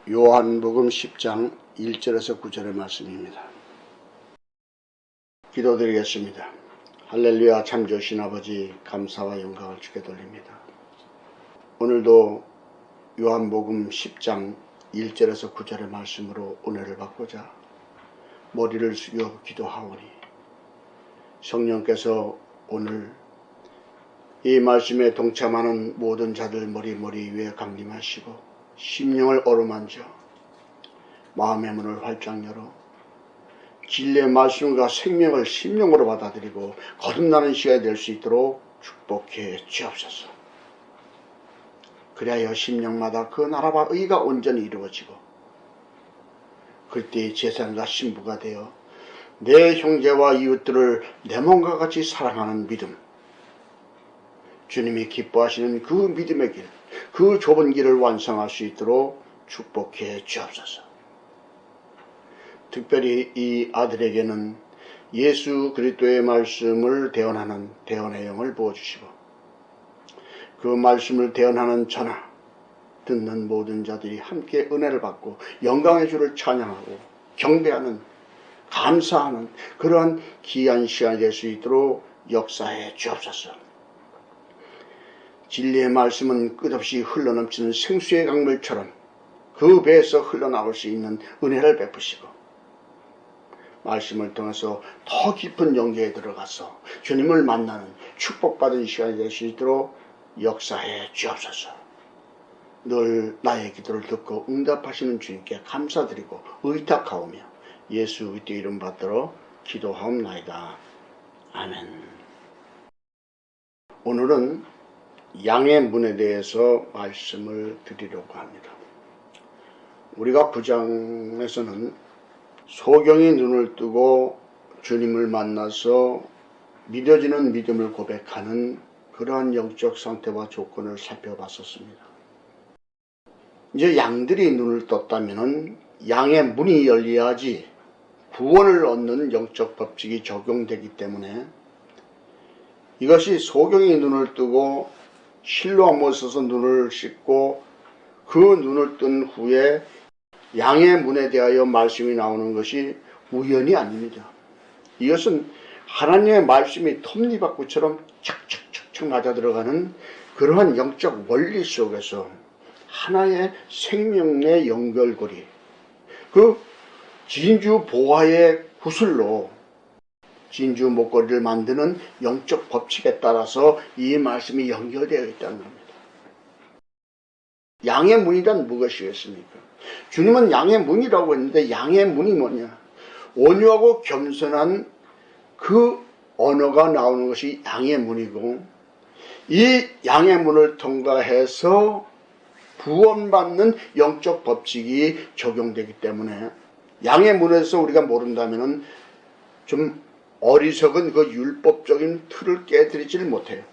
요한복음 10장 1절에서 9절의 말씀입니다. 기도드리겠습니다. 할렐루야. 참 좋으신 아버지, 감사와 영광을 주께 돌립니다. 오늘도 요한복음 10장 1절에서 9절의 말씀으로 은혜를 받고자 머리를 숙여 기도하오니, 성령께서 오늘 이 말씀에 동참하는 모든 자들 머리 위에 강림하시고 심령을 어루만져 마음의 문을 활짝 열어 진리의 말씀과 생명을 심령으로 받아들이고 거듭나는 시간이 될 수 있도록 축복해 주옵소서. 그리하여 심령마다 그 나라와 의가 온전히 이루어지고 그때 제사장과 신부가 되어 내 형제와 이웃들을 내 몸과 같이 사랑하는 믿음, 주님이 기뻐하시는 그 믿음의 길, 그 좁은 길을 완성할 수 있도록 축복해 주옵소서. 특별히 이 아들에게는 예수 그리스도의 말씀을 대언하는 대언의 영을 부어주시고 그 말씀을 대언하는 저나 듣는 모든 자들이 함께 은혜를 받고 영광의 주를 찬양하고 경배하는, 감사하는 그러한 귀한 시간이 될 수 있도록 역사해 주옵소서. 진리의 말씀은 끝없이 흘러넘치는 생수의 강물처럼 그 배에서 흘러나올 수 있는 은혜를 베푸시고 말씀을 통해서 더 깊은 영계에 들어가서 주님을 만나는 축복받은 시간이 될 수 있도록 역사해 주옵소서. 늘 나의 기도를 듣고 응답하시는 주님께 감사드리고 의탁하오며 예수 그리스도 이름 받들어 기도하옵나이다. 아멘. 오늘은 양의 문에 대해서 말씀을 드리려고 합니다. 우리가 9장에서는 소경이 눈을 뜨고 주님을 만나서 믿어지는 믿음을 고백하는 그러한 영적 상태와 조건을 살펴봤었습니다. 이제 양들이 눈을 떴다면 양의 문이 열려야지 구원을 얻는 영적 법칙이 적용되기 때문에 이것이 소경이 눈을 뜨고 실로암에 서서 눈을 씻고 그 눈을 뜬 후에 양의 문에 대하여 말씀이 나오는 것이 우연이 아닙니다. 이것은 하나님의 말씀이 톱니바퀴처럼 착착착착 맞아 들어가는 그러한 영적 원리 속에서 하나의 생명의 연결고리, 그 진주 보화의 구슬로 진주 목걸이를 만드는 영적 법칙에 따라서 이 말씀이 연결되어 있다는 겁니다. 양의 문이란 무엇이겠습니까? 주님은 양의 문이라고 했는데 양의 문이 뭐냐? 온유하고 겸손한 그 언어가 나오는 것이 양의 문이고, 이 양의 문을 통과해서 구원받는 영적 법칙이 적용되기 때문에 양의 문에서 우리가 모른다면 좀 어리석은 그 율법적인 틀을 깨뜨리지를 못해요.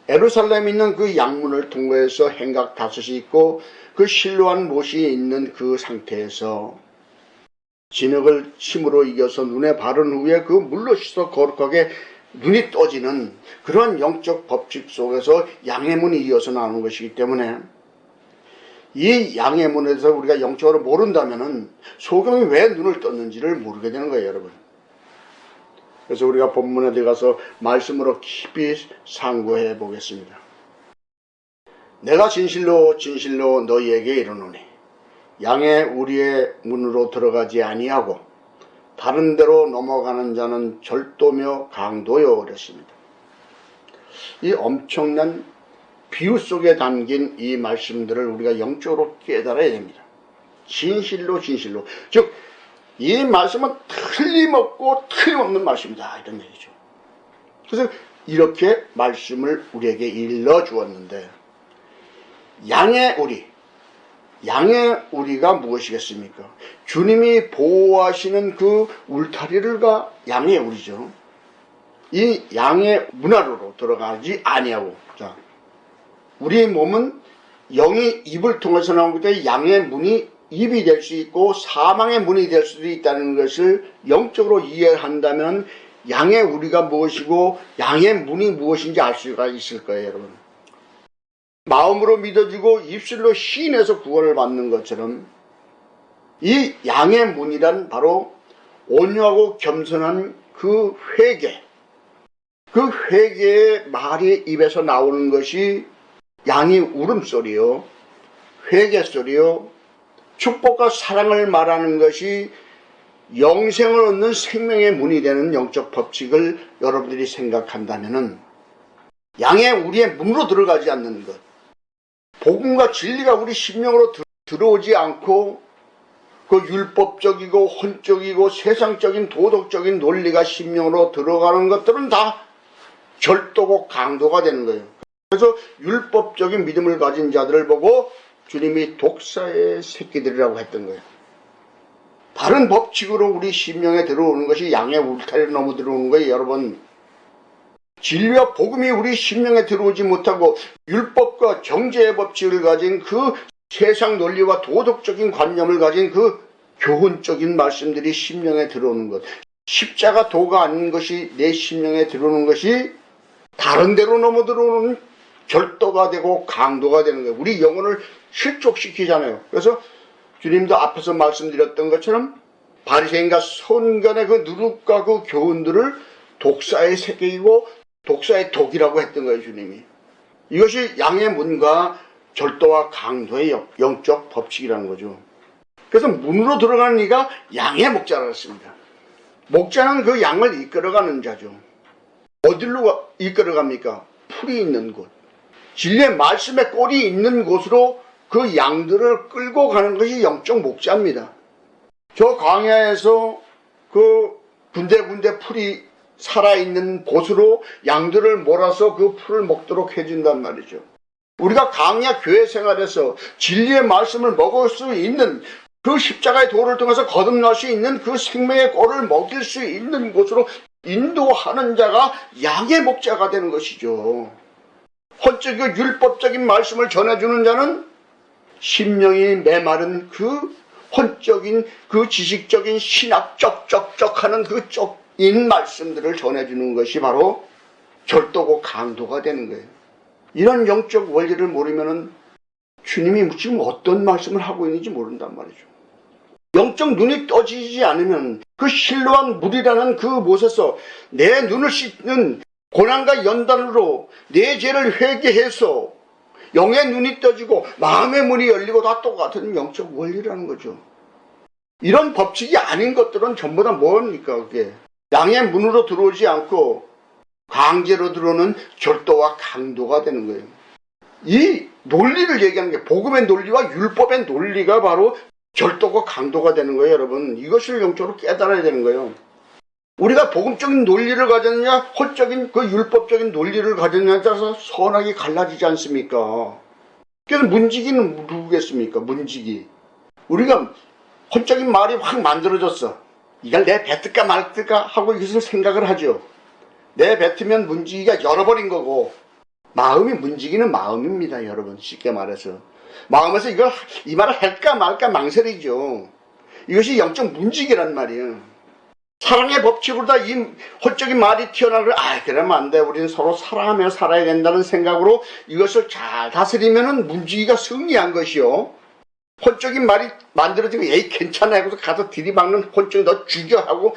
예루살렘에 있는 그 양문을 통과해서 행각 5이 있고 그 실로암 못이 있는 그 상태에서 진흙을 침으로 이겨서 눈에 바른 후에 그 물로 씻어 거룩하게 눈이 떠지는 그런 영적 법칙 속에서 양의 문이 이어서 나오는 것이기 때문에 이 양의 문에서 우리가 영적으로 모른다면 소경이 왜 눈을 떴는지를 모르게 되는 거예요, 여러분. 그래서 우리가 본문에 들어가서 말씀으로 깊이 상고해 보겠습니다. 내가 진실로 진실로 너희에게 이르노니 양의 우리의 문으로 들어가지 아니하고 다른 데로 넘어가는 자는 절도며 강도요 그랬습니다. 이 엄청난 비유 속에 담긴 이 말씀들을 우리가 영적으로 깨달아야 됩니다. 진실로 진실로, 즉 이 말씀은 틀림없고 틀림없는 말씀이다, 이런 얘기죠. 그래서 이렇게 말씀을 우리에게 일러주었는데, 양의 우리가 무엇이겠습니까? 주님이 보호하시는 그 울타리가 양의 우리죠. 이 양의 문 안으로 들어가지 아니하고, 자, 우리 몸은 영이 입을 통해서 나오기 때문에 양의 문이 입이 될 수 있고 사망의 문이 될 수도 있다는 것을 영적으로 이해한다면 양의 우리가 무엇이고 양의 문이 무엇인지 알 수가 있을 거예요, 여러분. 마음으로 믿어지고 입술로 시인해서 구원을 받는 것처럼 이 양의 문이란 바로 온유하고 겸손한 그 회개, 그 회개의 말이 입에서 나오는 것이 양의 울음소리요, 회개소리요, 축복과 사랑을 말하는 것이 영생을 얻는 생명의 문이 되는 영적 법칙을 여러분들이 생각한다면은 양의 우리의 문으로 들어가지 않는 것, 복음과 진리가 우리 심령으로 들어오지 않고 그 율법적이고 혼적이고 세상적인 도덕적인 논리가 심령으로 들어가는 것들은 다 절도고 강도가 되는 거예요. 그래서 율법적인 믿음을 가진 자들을 보고 주님이 독사의 새끼들이라고 했던 거예요. 다른 법칙으로 우리 심령에 들어오는 것이 양의 울타리를 넘어 들어오는 거예요. 여러분, 진리와 복음이 우리 심령에 들어오지 못하고 율법과 정죄의 법칙을 가진 그 세상 논리와 도덕적인 관념을 가진 그 교훈적인 말씀들이 심령에 들어오는 것, 십자가 도가 아닌 것이 내 심령에 들어오는 것이 다른 데로 넘어 들어오는 절도가 되고 강도가 되는 거예요. 우리 영혼을 실족시키잖아요. 그래서 주님도 앞에서 말씀드렸던 것처럼 바리새인과 서기관의 그 누룩과 그 교훈들을 독사의 새끼이고 독사의 독이라고 했던 거예요. 주님이. 이것이 양의 문과 절도와 강도의 영적 법칙이라는 거죠. 그래서 문으로 들어가는 이가 양의 목자라고 했습니다. 목자는 그 양을 이끌어가는 자죠. 어디로 이끌어갑니까? 풀이 있는 곳, 진리의 말씀의 꼴이 있는 곳으로 그 양들을 끌고 가는 것이 영적 목자입니다. 저 광야에서 그 군데군데 풀이 살아있는 곳으로 양들을 몰아서 그 풀을 먹도록 해준단 말이죠. 우리가 광야 교회 생활에서 진리의 말씀을 먹을 수 있는 그 십자가의 도를 통해서 거듭날 수 있는 그 생명의 꼴을 먹일 수 있는 곳으로 인도하는 자가 양의 목자가 되는 것이죠. 혼적이고 율법적인 말씀을 전해주는 자는 심령이 메마른 그 혼적인 그 지식적인 신학 쩍쩍쩍 하는 그 쪽인 말씀들을 전해주는 것이 바로 절도고 강도가 되는 거예요. 이런 영적 원리를 모르면은 주님이 지금 어떤 말씀을 하고 있는지 모른단 말이죠. 영적 눈이 떠지지 않으면 그 실로한 물이라는 그 못에서 내 눈을 씻는 고난과 연단으로 내 죄를 회개해서 영의 눈이 떠지고 마음의 문이 열리고 다 똑같은 영적 원리라는 거죠. 이런 법칙이 아닌 것들은 전부 다 뭡니까? 그게 양의 문으로 들어오지 않고 강제로 들어오는 절도와 강도가 되는 거예요. 이 논리를 얘기하는 게 복음의 논리와 율법의 논리가 바로 절도가 강도가 되는 거예요. 여러분, 이것을 영적으로 깨달아야 되는 거예요. 우리가 복음적인 논리를 가졌느냐 혼적인 그 율법적인 논리를 가졌느냐에 따라서 선악이 갈라지지 않습니까? 그래서 문지기는 누구겠습니까? 문지기. 우리가 혼적인 말이 확 만들어졌어. 이걸 내 뱉을까 말까 하고 이것을 생각을 하죠. 내 뱉으면 문지기가 열어버린 거고, 마음이 문지기는 마음입니다. 여러분, 쉽게 말해서 마음에서 이 말을 할까 말까 망설이죠. 이것이 영적 문지기란 말이에요. 사랑의 법칙으로 다 이 혼적인 말이 튀어나오고 그러면 안 돼. 우리는 서로 사랑하며 살아야 된다는 생각으로 이것을 잘 다스리면은 문지기가 승리한 것이요. 혼적인 말이 만들어지고 에이 괜찮아 하고서 가서 들이박는 혼적이 너 죽여 하고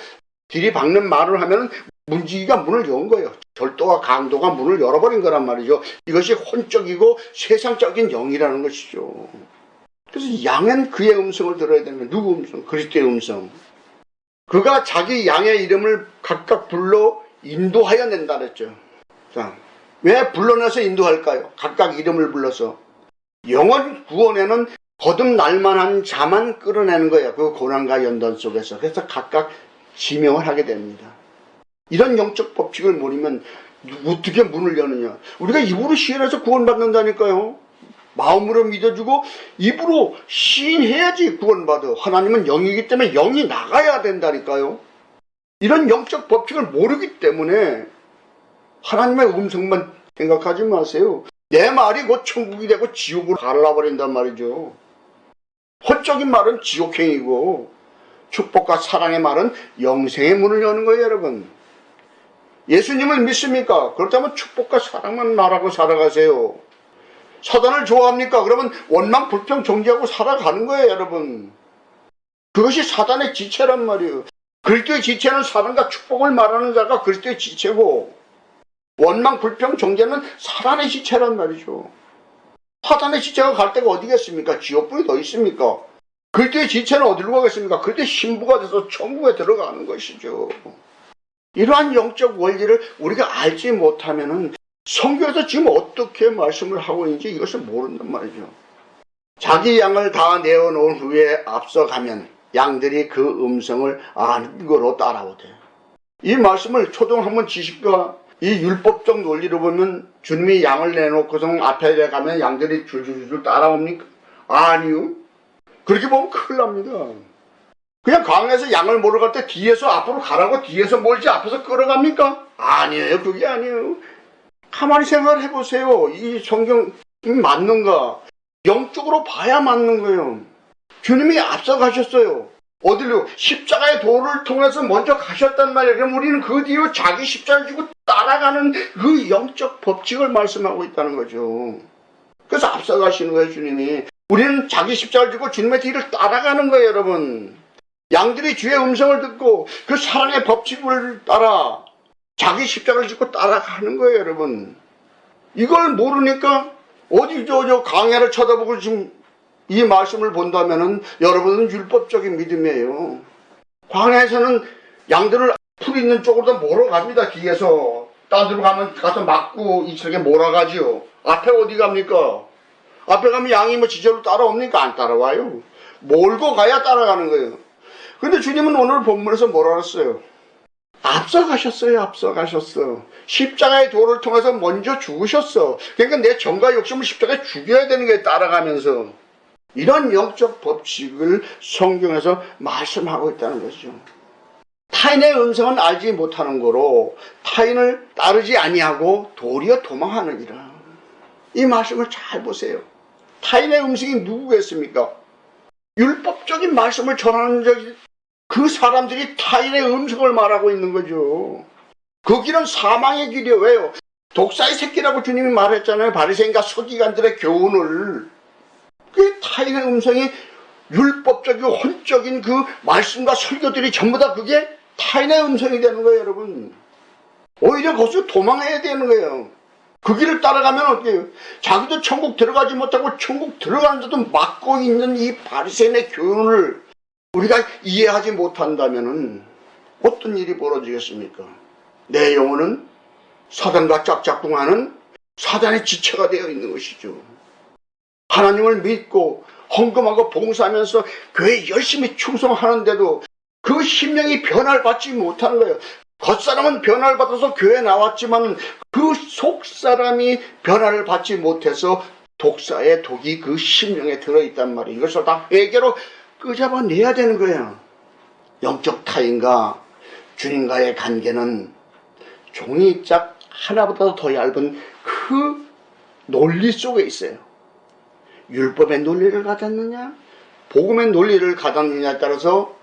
들이박는 말을 하면은 문지기가 문을 연 거예요. 절도와 강도가 문을 열어버린 거란 말이죠. 이것이 혼적이고 세상적인 영이라는 것이죠. 그래서 양은 그의 음성을 들어야 되는 거예요. 누구 음성? 그리스도의 음성. 그가 자기 양의 이름을 각각 불러 인도하여 낸다 그랬죠. 자, 왜 불러내서 인도할까요? 각각 이름을 불러서 영원 구원에는 거듭날만한 자만 끌어내는 거예요. 그 고난과 연단 속에서. 그래서 각각 지명을 하게 됩니다. 이런 영적 법칙을 모르면 어떻게 문을 여느냐. 우리가 입으로 시인해서 구원받는다니까요. 마음으로 믿어주고 입으로 시인해야지 구원받아. 하나님은 영이기 때문에 영이 나가야 된다니까요. 이런 영적 법칙을 모르기 때문에 하나님의 음성만 생각하지 마세요. 내 말이 곧 천국이 되고 지옥으로 갈라버린단 말이죠. 혼적인 말은 지옥행이고 축복과 사랑의 말은 영생의 문을 여는 거예요. 여러분, 예수님을 믿습니까? 그렇다면 축복과 사랑만 말하고 살아가세요. 사단을 좋아합니까? 그러면 원망, 불평, 정죄하고 살아가는 거예요, 여러분. 그것이 사단의 지체란 말이에요. 그리스도의 지체는 사랑과 축복을 말하는 자가 그리스도의 지체고, 원망, 불평, 정죄는 사단의 지체란 말이죠. 사단의 지체가 갈 데가 어디겠습니까? 지옥불이 더 있습니까? 그리스도의 지체는 어디로 가겠습니까? 그리스도의 신부가 돼서 천국에 들어가는 것이죠. 이러한 영적 원리를 우리가 알지 못하면은 성경에서 지금 어떻게 말씀을 하고 있는지 이것을 모른단 말이죠. 자기 양을 다 내어놓은 후에 앞서가면 양들이 그 음성을 아는 거로 따라오대. 이 말씀을 초등학문 지식과 이 율법적 논리로 보면 주님이 양을 내놓고서 앞에 가면 양들이 줄줄줄 따라옵니까? 아니요. 그렇게 보면 큰일 납니다. 그냥 강에서 양을 몰러 갈 때 뒤에서 앞으로 가라고 뒤에서 몰지 앞에서 끌어갑니까? 아니에요. 그게 아니에요. 가만히 생각을 해보세요. 이 성경 맞는가? 영적으로 봐야 맞는 거예요. 주님이 앞서 가셨어요. 어디로? 십자가의 도를 통해서 먼저 가셨단 말이에요. 그럼 우리는 그 뒤로 자기 십자가를 지고 따라가는 그 영적 법칙을 말씀하고 있다는 거죠. 그래서 앞서 가시는 거예요, 주님이. 우리는 자기 십자가를 지고 주님의 뒤를 따라가는 거예요, 여러분. 양들이 주의 음성을 듣고 그 사랑의 법칙을 따라 자기 십자가를 지고 따라가는 거예요, 여러분. 이걸 모르니까 어디 저 강야를 쳐다보고 지금 이 말씀을 본다면은 여러분은 율법적인 믿음이에요. 광야에서는 양들을 풀 있는 쪽으로 다 몰아갑니다. 뒤에서 딴 데로 가면 가서 막고 이쪽에 몰아가지요. 앞에 어디 갑니까? 앞에 가면 양이 뭐 지절로 따라옵니까? 안 따라와요. 몰고 가야 따라가는 거예요. 근데 주님은 오늘 본문에서 뭐라 그랬어요? 앞서가셨어요. 앞서가셨어. 십자가의 도를 통해서 먼저 죽으셨어. 그러니까 내 정과 욕심을 십자가에 죽여야 되는 거예요. 따라가면서. 이런 영적 법칙을 성경에서 말씀하고 있다는 것이죠. 타인의 음성은 알지 못하는 거로 타인을 따르지 아니하고 도리어 도망하느니라. 이 말씀을 잘 보세요. 타인의 음성이 누구겠습니까? 율법적인 말씀을 전하는 적이 그 사람들이 타인의 음성을 말하고 있는 거죠. 그 길은 사망의 길이에요. 왜요? 독사의 새끼라고 주님이 말했잖아요. 바리새인과 서기관들의 교훈을. 그 타인의 음성이 율법적이고 혼적인 그 말씀과 설교들이 전부 다 그게 타인의 음성이 되는 거예요, 여러분. 오히려 거기서 도망해야 되는 거예요. 그 길을 따라가면 어떻게 해요? 자기도 천국 들어가지 못하고 천국 들어가는데도 막고 있는 이 바리새인의 교훈을 우리가 이해하지 못한다면 어떤 일이 벌어지겠습니까? 내 영혼은 사단과 짝짝꿍하는 사단의 지체가 되어 있는 것이죠. 하나님을 믿고 헌금하고 봉사하면서 교회에 열심히 충성하는데도 그 심령이 변화를 받지 못하는 거예요. 겉사람은 변화를 받아서 교회에 나왔지만 그 속사람이 변화를 받지 못해서 독사의 독이 그 심령에 들어있단 말이에요. 이것을 다 회개로 끄잡아내야 되는 거예요. 영적 타인과 주님과의 관계는 종이짝 하나보다 더 얇은 그 논리 속에 있어요. 율법의 논리를 가졌느냐 복음의 논리를 가졌느냐에 따라서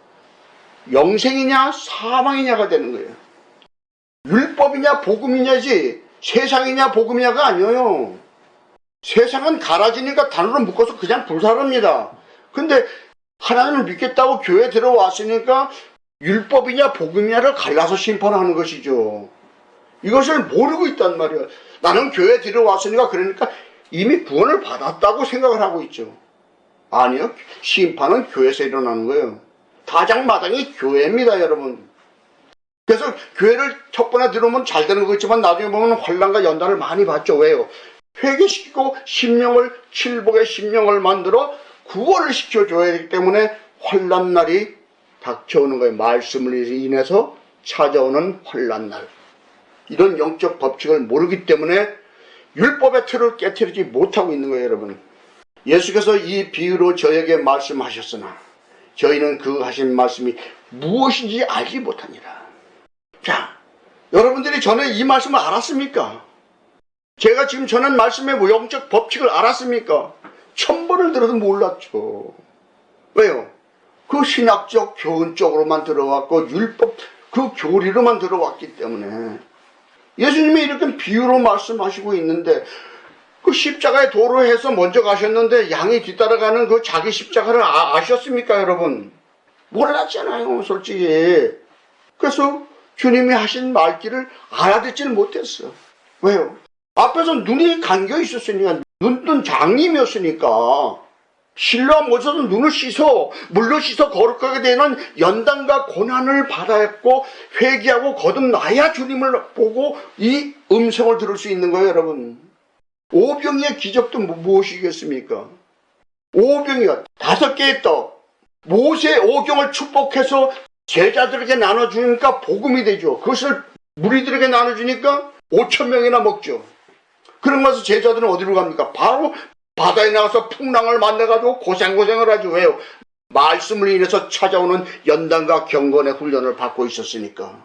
영생이냐 사망이냐가 되는 거예요. 율법이냐 복음이냐지 세상이냐 복음이냐가 아니에요. 세상은 갈아지니까 단으로 묶어서 그냥 불사릅니다. 근데 하나님을 믿겠다고 교회에 들어왔으니까 율법이냐 복음이냐를 갈라서 심판하는 것이죠. 이것을 모르고 있단 말이에요. 나는 교회에 들어왔으니까 그러니까 이미 구원을 받았다고 생각을 하고 있죠. 아니요. 심판은 교회에서 일어나는 거예요. 가장마당이 교회입니다, 여러분. 그래서 교회를 첫 번에 들어오면 잘 되는 거겠지만 나중에 보면 환난과 연단을 많이 받죠. 왜요? 회개시키고 심령을 칠복의 심령을 만들어 구원을 시켜줘야 되기 때문에 환난날이 닥쳐오는 거예요. 말씀을 인해서 찾아오는 환난날. 이런 영적 법칙을 모르기 때문에 율법의 틀을 깨트리지 못하고 있는 거예요, 여러분. 예수께서 이 비유로 저에게 말씀하셨으나 저희는 그 하신 말씀이 무엇인지 알지 못하니라. 자, 여러분들이 전에 이 말씀을 알았습니까? 제가 지금 전한 말씀의 영적 법칙을 알았습니까? 1000번을 들어도 몰랐죠. 왜요? 그 신학적 교훈 쪽으로만 들어왔고 율법 그 교리로만 들어왔기 때문에 예수님이 이렇게 비유로 말씀하시고 있는데 그 십자가에 도로 해서 먼저 가셨는데 양이 뒤따라가는 그 자기 십자가를 아셨습니까, 여러분? 몰랐잖아요, 솔직히. 그래서 주님이 하신 말귀를 알아듣지는 못했어. 왜요? 앞에서 눈이 감겨 있었으니까, 눈뜬 장님이었으니까. 실로암 모세도 눈을 씻어, 물로 씻어 거룩하게 되는 연단과 고난을 받았고, 회개하고 거듭나야 주님을 보고 이 음성을 들을 수 있는 거예요, 여러분. 오병이의 기적도 무엇이겠습니까? 오병이가 5개의 떡, 모세의 오경을 축복해서 제자들에게 나눠주니까 복음이 되죠. 그것을 무리들에게 나눠주니까 5,000명이나 먹죠. 그런 것에서 제자들은 어디로 갑니까? 바로 바다에 나가서 풍랑을 만나가지고 고생을 하죠. 왜요? 말씀을 인해서 찾아오는 연단과 경건의 훈련을 받고 있었으니까.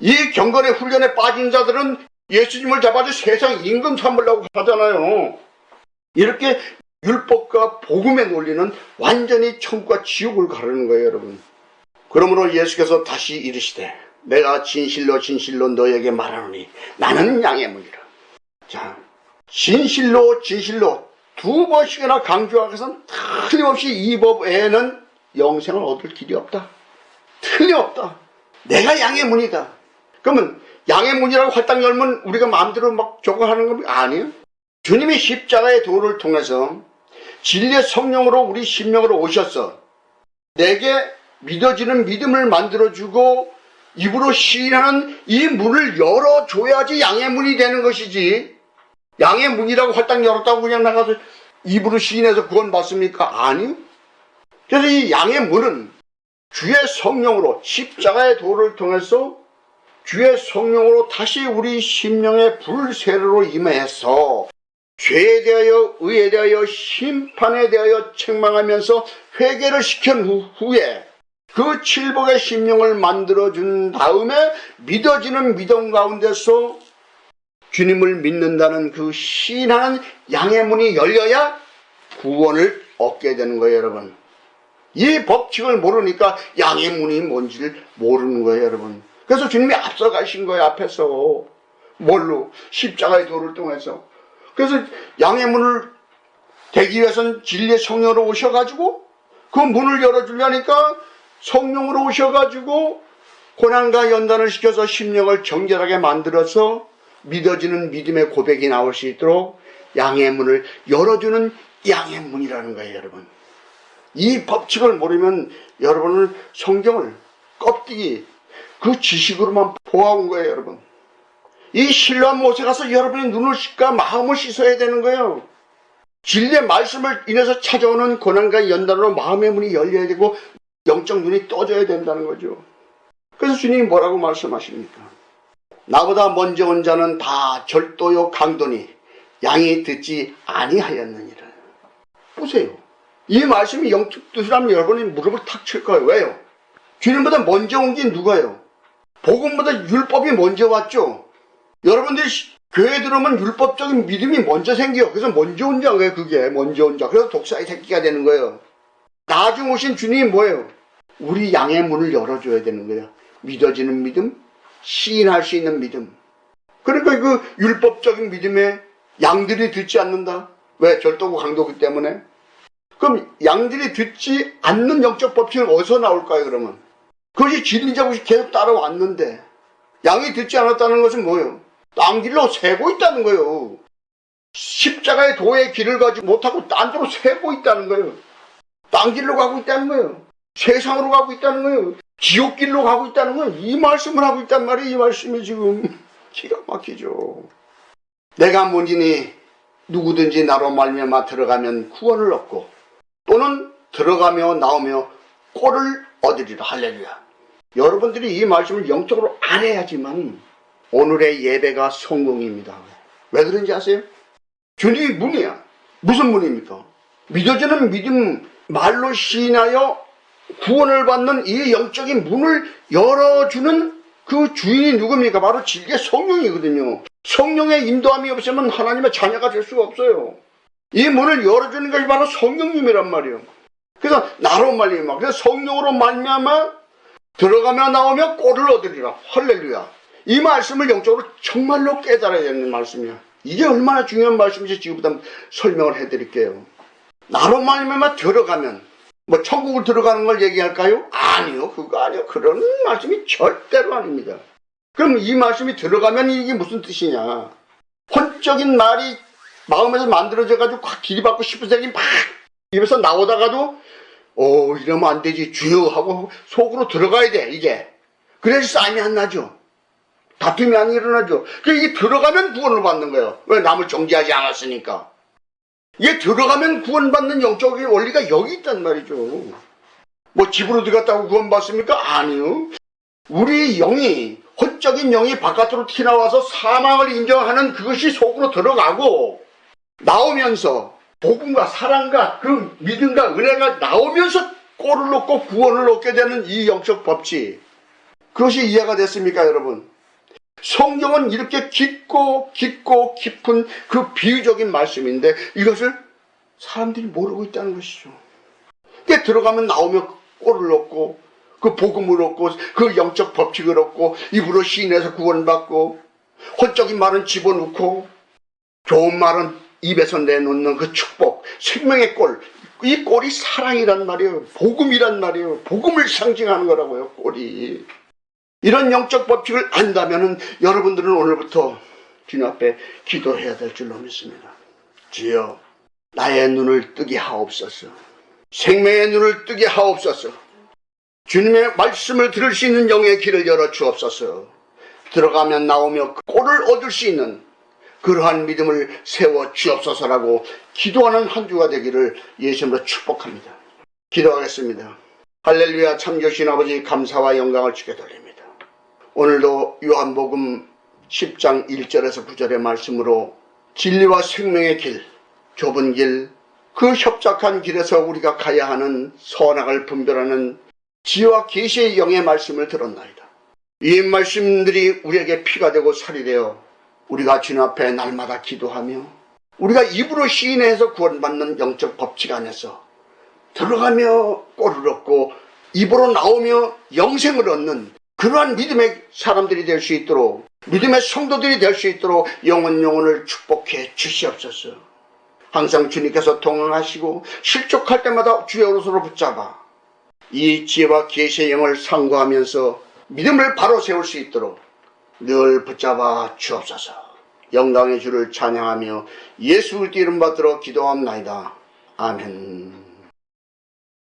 이 경건의 훈련에 빠진 자들은 예수님을 잡아서 세상 임금 삼으려고 하잖아요. 이렇게 율법과 복음의 논리는 완전히 천국과 지옥을 가르는 거예요, 여러분. 그러므로 예수께서 다시 이르시되 내가 진실로 진실로 너에게 말하노니 나는 양의 문이라. 자, 진실로 진실로 2번씩이나 강조하고선 틀림없이 이 법 외에는 영생을 얻을 길이 없다. 틀림없다. 내가 양의 문이다. 그러면 양의 문이라고 활딱 열면 우리가 마음대로 막 저거 하는 겁니까? 아니에요. 주님이 십자가의 도를 통해서 진리의 성령으로 우리 심령으로 오셔서 내게 믿어지는 믿음을 만들어주고 입으로 시인하는 이 문을 열어줘야지 양의 문이 되는 것이지, 양의 문이라고 활딱 열었다고 그냥 나가서 입으로 시인해서 구원 받습니까? 아니요. 그래서 이 양의 문은 주의 성령으로 십자가의 도를 통해서 주의 성령으로 다시 우리 심령의 불세례로 임해서 죄에 대하여 의에 대하여 심판에 대하여 책망하면서 회개를 시킨 후에 그 칠복의 심령을 만들어준 다음에 믿어지는 믿음 가운데서 주님을 믿는다는 그 신하는 양의 문이 열려야 구원을 얻게 되는 거예요, 여러분. 이 법칙을 모르니까 양의 문이 뭔지를 모르는 거예요, 여러분. 그래서 주님이 앞서가신 거예요, 앞에서. 뭘로? 십자가의 도를 통해서. 그래서 양의 문을 되기 위해서는 진리의 성령으로 오셔가지고 그 문을 열어주려니까 성령으로 오셔가지고 고난과 연단을 시켜서 심령을 정결하게 만들어서 믿어지는 믿음의 고백이 나올 수 있도록 양의 문을 열어주는 양의 문이라는 거예요, 여러분. 이 법칙을 모르면 여러분은 성경을 껍데기 그 지식으로만 보아온 거예요, 여러분. 이 실로암 못에 가서 여러분의 눈을 씻고 마음을 씻어야 되는 거예요. 진리의 말씀을 인해서 찾아오는 고난과 연단으로 마음의 문이 열려야 되고 영적 눈이 떠져야 된다는 거죠. 그래서 주님이 뭐라고 말씀하십니까? 나보다 먼저 온 자는 다 절도요 강도니 양이 듣지 아니하였느니라. 보세요. 이 말씀이 영적 뜻이라면 여러분이 무릎을 탁 칠 거예요. 왜요? 주님보다 먼저 온 게 누가요? 복음보다 율법이 먼저 왔죠. 여러분들이 교회 들어오면 율법적인 믿음이 먼저 생겨요. 그래서 먼저 온 자예요, 그게. 먼저 온 자. 그래서 독사의 새끼가 되는 거예요. 나중 오신 주님이 뭐예요? 우리 양의 문을 열어줘야 되는 거예요. 믿어지는 믿음, 시인할 수 있는 믿음. 그러니까 그 율법적인 믿음에 양들이 듣지 않는다. 왜? 절도고 강도기 때문에. 그럼 양들이 듣지 않는 영적 법칙은 어디서 나올까요, 그러면? 그것이 진리자고 계속 따라왔는데 양이 듣지 않았다는 것은 뭐예요? 딴 길로 새고 있다는 거예요. 십자가의 도의 길을 가지 못하고 딴 데로 새고 있다는 거예요. 딴 길로 가고 있다는 거예요. 세상으로 가고 있다는 거예요. 지옥길로 가고 있다는 거예요. 이 말씀을 하고 있단 말이에요. 이 말씀이 지금 기가 막히죠. 내가 문지니 누구든지 나로 말미암아 들어가면 구원을 얻고 또는 들어가며 나오며 꼴을 얻으리라. 할렐루야. 여러분들이 이 말씀을 영적으로 알아야지만 오늘의 예배가 성공입니다. 왜 그런지 아세요? 주님이 문이야. 무슨 문입니까? 믿어지는 믿음, 말로 시인하여 구원을 받는 이 영적인 문을 열어주는 그 주인이 누굽니까? 바로 진리의 성령이거든요. 성령의 인도함이 없으면 하나님의 자녀가 될 수가 없어요. 이 문을 열어주는 것이 바로 성령님이란 말이에요. 그래서 나로 말미암아, 그래서 성령으로 말미암아 들어가며 나오며 꼴을 얻으리라. 할렐루야. 이 말씀을 영적으로 정말로 깨달아야 되는 말씀이야. 이게 얼마나 중요한 말씀인지 지금부터 설명을 해드릴게요. 나로 말미암아 들어가면 뭐 천국을 들어가는 걸 얘기할까요? 아니요, 그거 아니요. 그런 말씀이 절대로 아닙니다. 그럼 이 말씀이 들어가면 이게 무슨 뜻이냐? 혼적인 말이 마음에서 만들어져가지고 확 길이받고 싶은 생각이 막 입에서 나오다가도 이러면 안 되지 주여 하고 속으로 들어가야 돼. 이게 그래서 싸움이 안 나죠. 다툼이 안 일어나죠. 이게 들어가면 구원을 받는 거예요. 왜? 남을 정죄하지 않았으니까. 이게 들어가면 구원받는 영적인 원리가 여기 있단 말이죠. 뭐 집으로 들어갔다고 구원받습니까? 아니요. 우리 영이, 혼적인 영이 바깥으로 튀어나와서 사망을 인정하는 그것이 속으로 들어가고 나오면서 복음과 사랑과 그 믿음과 은혜가 나오면서 꼴을 얻고 구원을 얻게 되는 이 영적 법칙, 그것이 이해가 됐습니까, 여러분? 성경은 이렇게 깊고 깊은 그 비유적인 말씀인데 이것을 사람들이 모르고 있다는 것이죠. 그게 들어가면 나오면 꼴을 얻고 그 복음을 얻고 그 영적 법칙을 얻고 입으로 시인해서 구원받고 혼적인 말은 집어넣고 좋은 말은 입에서 내놓는 그 축복, 생명의 꼴, 이 꼴이 사랑이란 말이에요. 복음이란 말이에요. 복음을 상징하는 거라고요, 꼴이. 이런 영적 법칙을 안다면 여러분들은 오늘부터 주님 앞에 기도해야 될 줄로 믿습니다. 주여, 나의 눈을 뜨게 하옵소서. 생명의 눈을 뜨게 하옵소서. 주님의 말씀을 들을 수 있는 영의 길을 열어 주옵소서. 들어가면 나오며 꼴을 얻을 수 있는 그러한 믿음을 세워 주옵소서라고 기도하는 한 주가 되기를 예수님으로 축복합니다. 기도하겠습니다. 할렐루야. 참 좋으신 아버지, 감사와 영광을 주께 돌립니다. 오늘도 요한복음 10장 1절에서 9절의 말씀으로 진리와 생명의 길, 좁은 길, 그 협착한 길에서 우리가 가야 하는 선악을 분별하는 지혜와 계시의 영의 말씀을 들었나이다. 이 말씀들이 우리에게 피가 되고 살이 되어 우리가 주님 앞에 날마다 기도하며 우리가 입으로 시인해서 구원받는 영적 법칙 안에서 들어가며 꼴을 얻고 입으로 나오며 영생을 얻는 그러한 믿음의 사람들이 될 수 있도록, 믿음의 성도들이 될 수 있도록 영혼을 축복해 주시옵소서. 항상 주님께서 동행하시고 실족할 때마다 주의 오른손으로 붙잡아 이 지혜와 계시의 영을 상고하면서 믿음을 바로 세울 수 있도록 늘 붙잡아 주옵소서. 영광의 주를 찬양하며 예수 이름 받들어 기도합나이다. 아멘.